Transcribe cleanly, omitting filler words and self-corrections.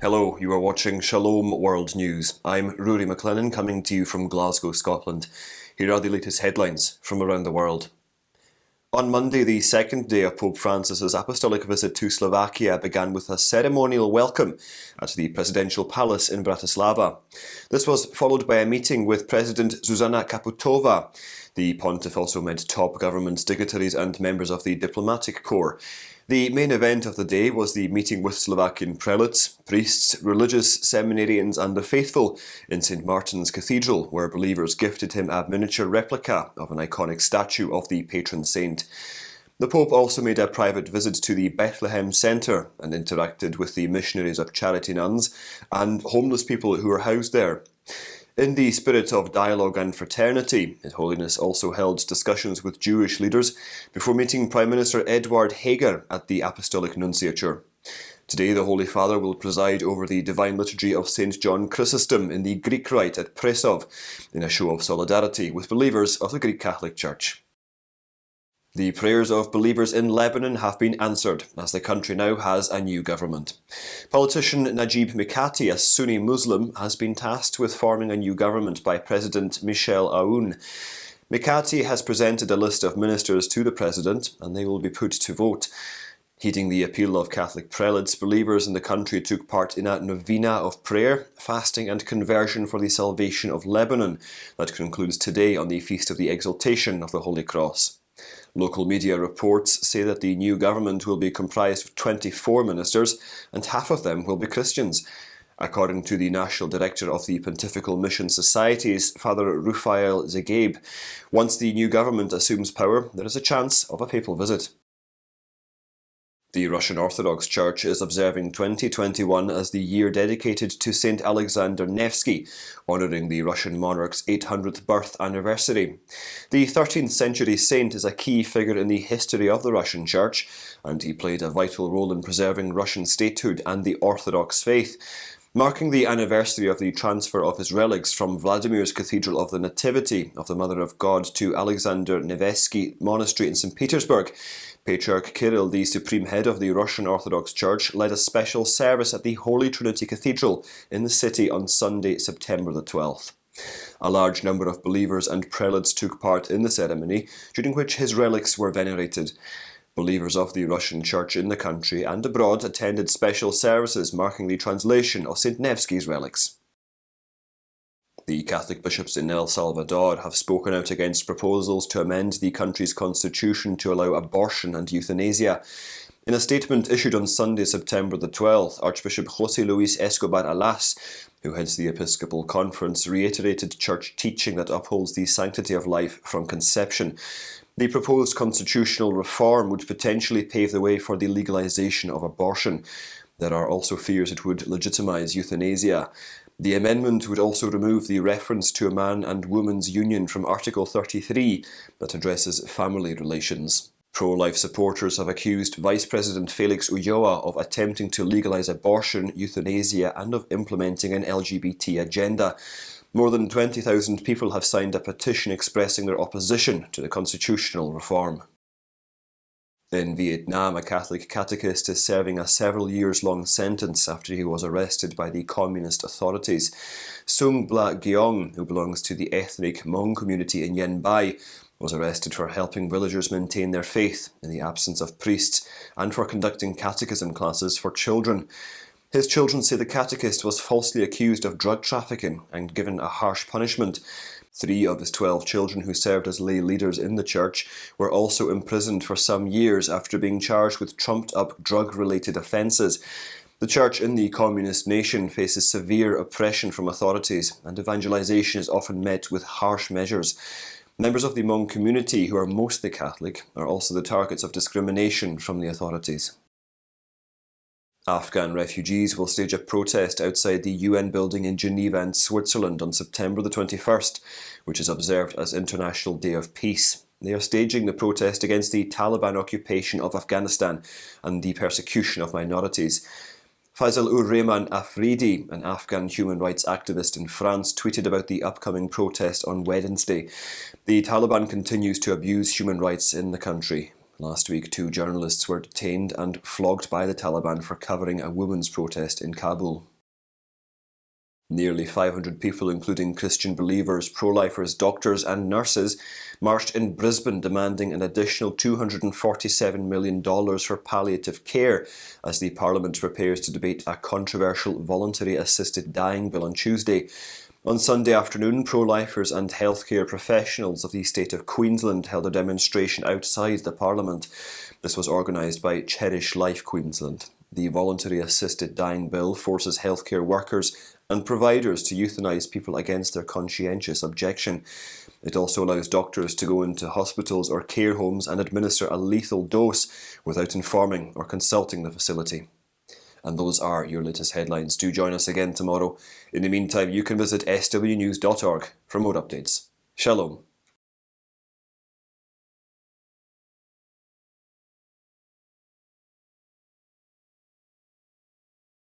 Hello, you are watching Shalom World News. I'm Rory McLennan coming to you from Glasgow, Scotland. Here are the latest headlines from around the world. On Monday, the second day of Pope Francis's apostolic visit to Slovakia began with a ceremonial welcome at the presidential palace in Bratislava. This was followed by a meeting with President Zuzana Caputová. The pontiff also met top government dignitaries and members of the diplomatic corps. The main event of the day was the meeting with Slovakian prelates, priests, religious seminarians and the faithful in St Martin's Cathedral, where believers gifted him a miniature replica of an iconic statue of the patron saint. The Pope also made a private visit to the Bethlehem Centre and interacted with the missionaries of charity nuns and homeless people who were housed there. In the spirit of dialogue and fraternity, His Holiness also held discussions with Jewish leaders before meeting Prime Minister Eduard Heger at the Apostolic Nunciature. Today, the Holy Father will preside over the Divine Liturgy of St John Chrysostom in the Greek Rite at Prešov, in a show of solidarity with believers of the Greek Catholic Church. The prayers of believers in Lebanon have been answered, as the country now has a new government. Politician Najib Mikati, a Sunni Muslim, has been tasked with forming a new government by President Michel Aoun. Mikati has presented a list of ministers to the President, and they will be put to vote. Heeding the appeal of Catholic prelates, believers in the country took part in a novena of prayer, fasting and conversion for the salvation of Lebanon that concludes today on the Feast of the Exaltation of the Holy Cross. Local media reports say that the new government will be comprised of 24 ministers, and half of them will be Christians. According to the National Director of the Pontifical Mission Societies, Father Rufael Zegabe, once the new government assumes power, there is a chance of a papal visit. The Russian Orthodox Church is observing 2021 as the year dedicated to St Alexander Nevsky, honouring the Russian monarch's 800th birth anniversary. The 13th century saint is a key figure in the history of the Russian Church, and he played a vital role in preserving Russian statehood and the Orthodox faith. Marking the anniversary of the transfer of his relics from Vladimir's Cathedral of the Nativity of the Mother of God to Alexander Nevsky Monastery in St Petersburg, Patriarch Kirill, the supreme head of the Russian Orthodox Church, led a special service at the Holy Trinity Cathedral in the city on Sunday, September the 12th. A large number of believers and prelates took part in the ceremony, during which his relics were venerated. Believers of the Russian Church in the country and abroad attended special services marking the translation of St Nevsky's relics. The Catholic bishops in El Salvador have spoken out against proposals to amend the country's constitution to allow abortion and euthanasia. In a statement issued on Sunday, September the 12th, Archbishop José Luis Escobar Alas, who heads the Episcopal Conference, reiterated church teaching that upholds the sanctity of life from conception. The proposed constitutional reform would potentially pave the way for the legalization of abortion. There are also fears it would legitimize euthanasia. The amendment would also remove the reference to a man and woman's union from Article 33 that addresses family relations. Pro-life supporters have accused Vice President Felix Ulloa of attempting to legalize abortion, euthanasia, and of implementing an LGBT agenda. More than 20,000 people have signed a petition expressing their opposition to the constitutional reform. In Vietnam, a Catholic catechist is serving a several-years-long sentence after he was arrested by the communist authorities. Sung Bla Geong, who belongs to the ethnic Hmong community in Yen Bai, was arrested for helping villagers maintain their faith in the absence of priests and for conducting catechism classes for children. His children say the catechist was falsely accused of drug trafficking and given a harsh punishment. 3 of his 12 children who served as lay leaders in the church were also imprisoned for some years after being charged with trumped-up drug-related offences. The church in the communist nation faces severe oppression from authorities, and evangelization is often met with harsh measures. Members of the Hmong community, who are mostly Catholic, are also the targets of discrimination from the authorities. Afghan refugees will stage a protest outside the UN building in Geneva in Switzerland on September the 21st, which is observed as International Day of Peace. They are staging the protest against the Taliban occupation of Afghanistan and the persecution of minorities. Faisal-ur-Rehman Afridi, an Afghan human rights activist in France, tweeted about the upcoming protest on Wednesday. The Taliban continues to abuse human rights in the country. Last week, 2 journalists were detained and flogged by the Taliban for covering a women's protest in Kabul. Nearly 500 people, including Christian believers, pro-lifers, doctors and nurses, marched in Brisbane demanding an additional $247 million for palliative care as the Parliament prepares to debate a controversial voluntary assisted dying bill on Tuesday. On Sunday afternoon, pro-lifers and healthcare professionals of the state of Queensland held a demonstration outside the Parliament. This was organised by Cherish Life Queensland. The voluntary assisted dying bill forces healthcare workers and providers to euthanise people against their conscientious objection. It also allows doctors to go into hospitals or care homes and administer a lethal dose without informing or consulting the facility. And those are your latest headlines. Do join us again tomorrow. In the meantime, you can visit swnews.org for more updates. Shalom.